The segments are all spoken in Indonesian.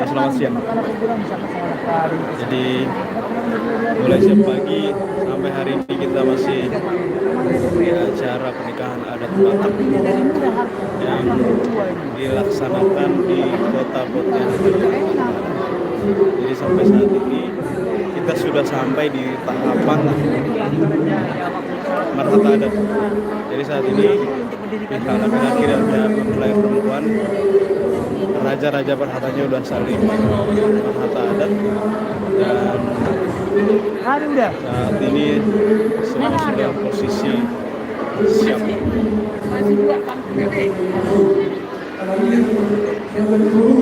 selamat siang. Jadi mulai siang pagi sampai hari ini kita masih di acara pernikahan adat Batak yang dilaksanakan di Kota Pontianak. Jadi sampai saat ini kita sudah sampai di tahapan marhata adat. Jadi saat ini pihak laki-laki dan pihak mempelai perempuan, raja-raja perhatanya udah saling marhata adat, dan saat ini semua sudah posisi siap.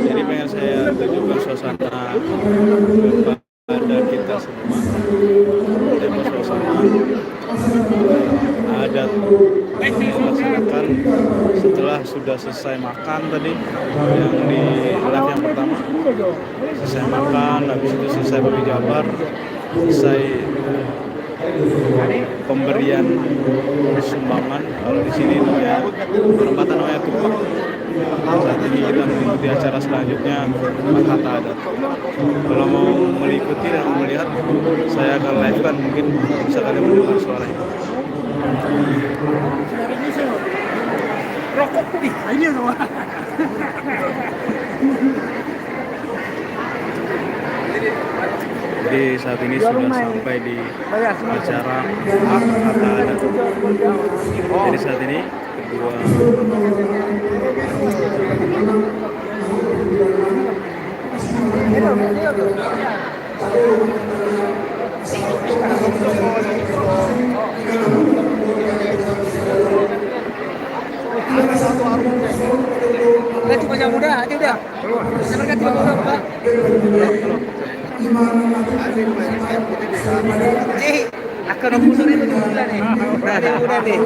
Jadi pengen saya tunjukkan suasana kepada kita semua, dan suasana adat dilaksanakan setelah sudah selesai makan tadi yang di live yang pertama. Selesai makan, habis itu selesai berjabar, selesai pemberian sumbangan. Kalau di sini namanya perempatan, namanya tupak. Saat ini kita mengikuti acara selanjutnya marhata adat. Kalau mau mengikuti dan melihat, saya akan live kan, mungkin bisa kalian mendengar suaranya. Rokok nih, ini loh. Jadi saat ini sudah sampai di acara marhata adat. Jadi saat ini kedua Nggak cuma yang muda aja udah. Senang kan muda Pak. Cih, akan nombor itu dulu nih. Ada yang muda nih.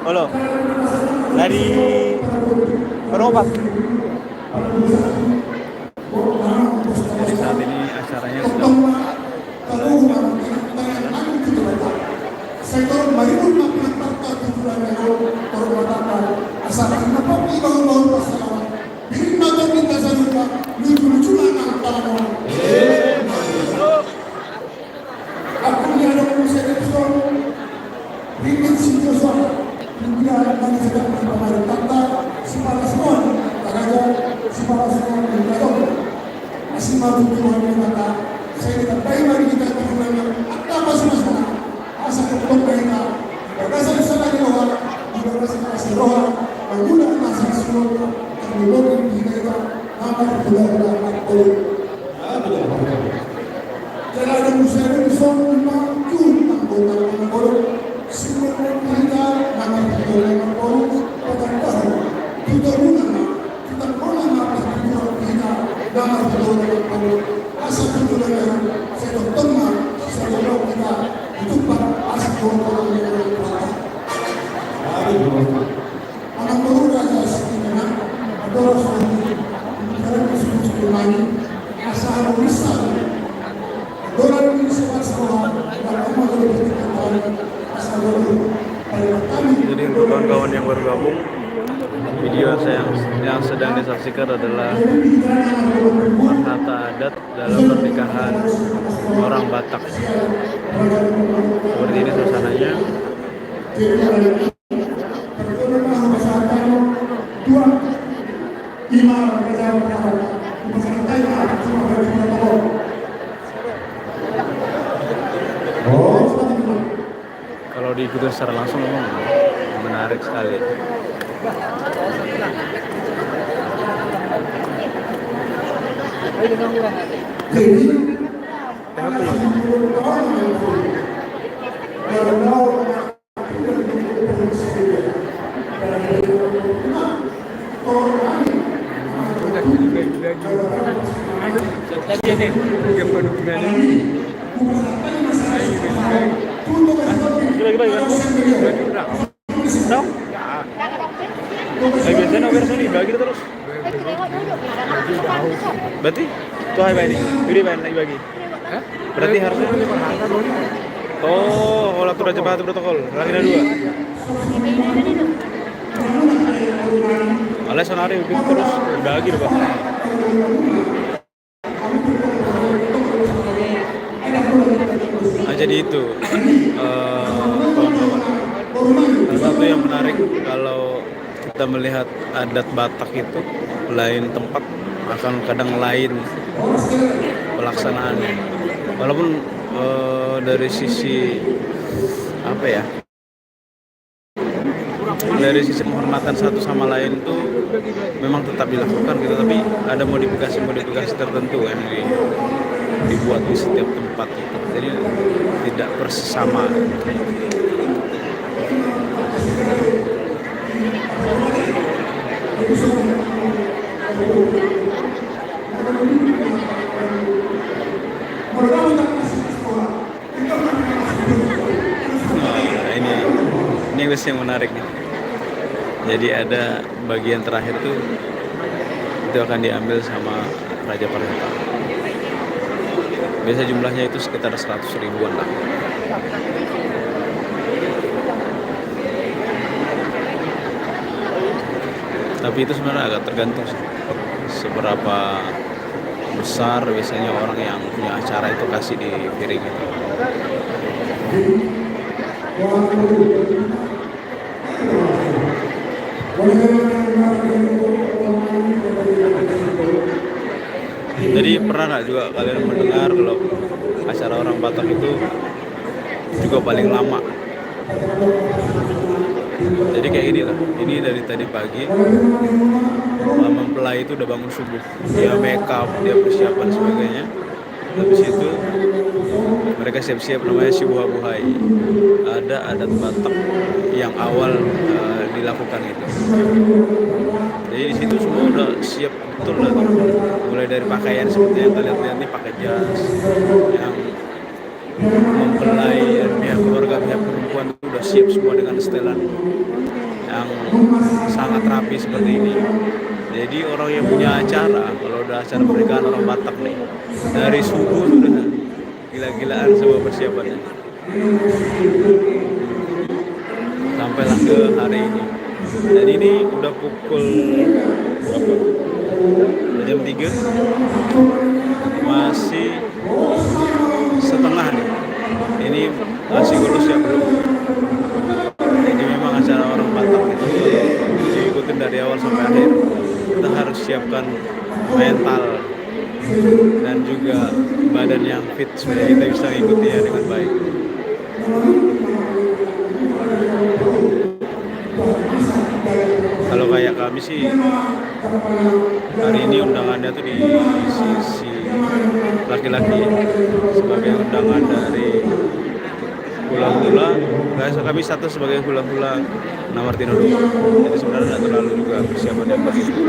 Halo, dari berobat. Jadi saat ini acaranya sudah sektor maritim Jadi untuk kawan-kawan yang baru gabung, video yang sedang disaksikan adalah marhata adat dalam pernikahan orang Batak. Seperti ini suasananya. Kalau diikuti secara langsung memang menarik sekali. Lagi nih, yang baru gimana? Berarti tuh hai ini, ini lagi bagi. Berarti harusnya. Oh, kalau tuh Raja Batu protokol, lagi ada 2. Alas sonari udah terus bagi deh, Pak. Nah, jadi itu kawan-kawan. Salah satu yang menarik kalau kita melihat adat Batak itu lain tempat akan kadang lain pelaksanaannya. Walaupun dari sisi apa ya? Dari sisi penghormatan satu sama lain tuh memang tetap dilakukan gitu, tapi ada modifikasi tertentu yang dibuat di setiap tempat gitu. Jadi tidak persis sama. Ini yang menarik nih. Jadi ada bagian terakhir tuh itu akan diambil sama Raja Parenta. Biasa jumlahnya itu sekitar 100 ribuan lah. Tapi itu sebenarnya agak tergantung sih. Seberapa besar biasanya orang yang punya acara itu kasih di piring itu. Jadi pernah nggak juga kalian mendengar kalau acara orang Batak itu juga paling lama? Jadi kayak gini lah. Ini dari tadi pagi mempelai itu udah bangun subuh. Dia make up, dia persiapan sebagainya. Habis itu mereka siap-siap namanya sibuha-buhai. Ada adat Batak yang awal dilakukan itu. Jadi di situ semua udah siap betul lah tuh. Mulai dari pakaian seperti yang kalian lihat nih, pakai jas, yang mempelai pihak keluarga pihak perempuan itu udah siap semua dengan setelan yang sangat rapi seperti ini. Jadi orang yang punya acara, kalau udah acara pernikahan orang Batak nih, dari subuh sudah gila-gilaan semua persiapannya. Sampailah ke hari ini. Dan ini udah pukul berapa? Jam 3. Masih setengah nih. Ini masih lulus ya belum. Jadi memang acara orang Batak itu diikutin dari awal sampai akhir. Kita harus siapkan mental dan juga badan yang fit supaya kita bisa mengikutinya dengan baik. Kalau kayak kami sih hari ini undangannya tuh di sisi laki-laki sebagai undangan dari hula-hula. Kami satu sebagai hula-hula Namartino dulu. Jadi sebenarnya tidak terlalu juga persiapan yang begitu.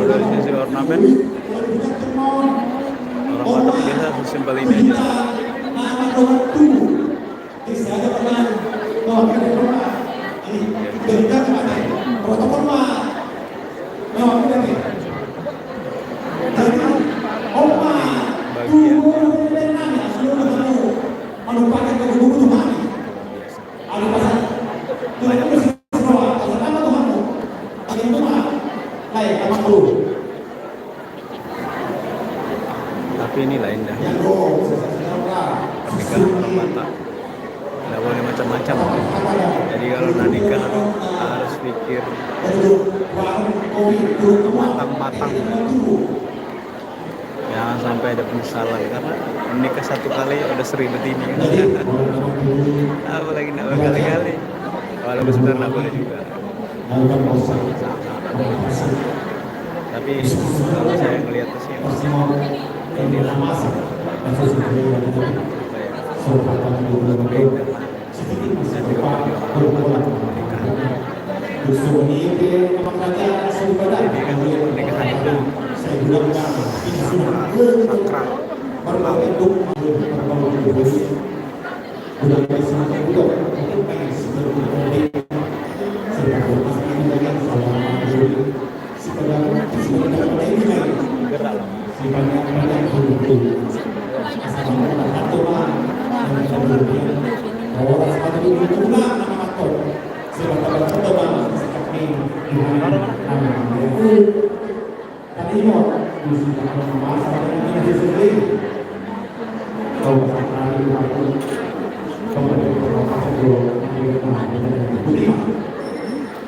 Dari sisi ornamen, orang Batak biasa sesimpel ini aja. Banyak Tapi inilah indahnya pernikahan orang Batak, nggak boleh macam-macam. Jadi kalau nak nikah harus pikir matang-matang, jangan sampai ada penyesalan, karena menikah satu kali udah sering begini kan. Apalagi nak berkali-kali, walaupun sebenarnya nggak boleh juga. Tapi kalau saya ngelihat ke sini, inilah apa ya, keindahan dan juga perjuangan pernikahan. Jadi kan pernikahan itu sakral,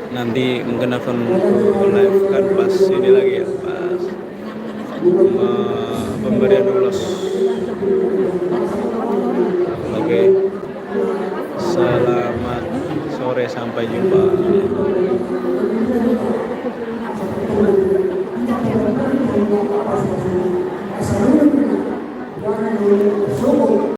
nanti mungkin akan live kan pas ini lagi ya, pas pemberian ulos. Oke, selamat sore, sampai jumpa.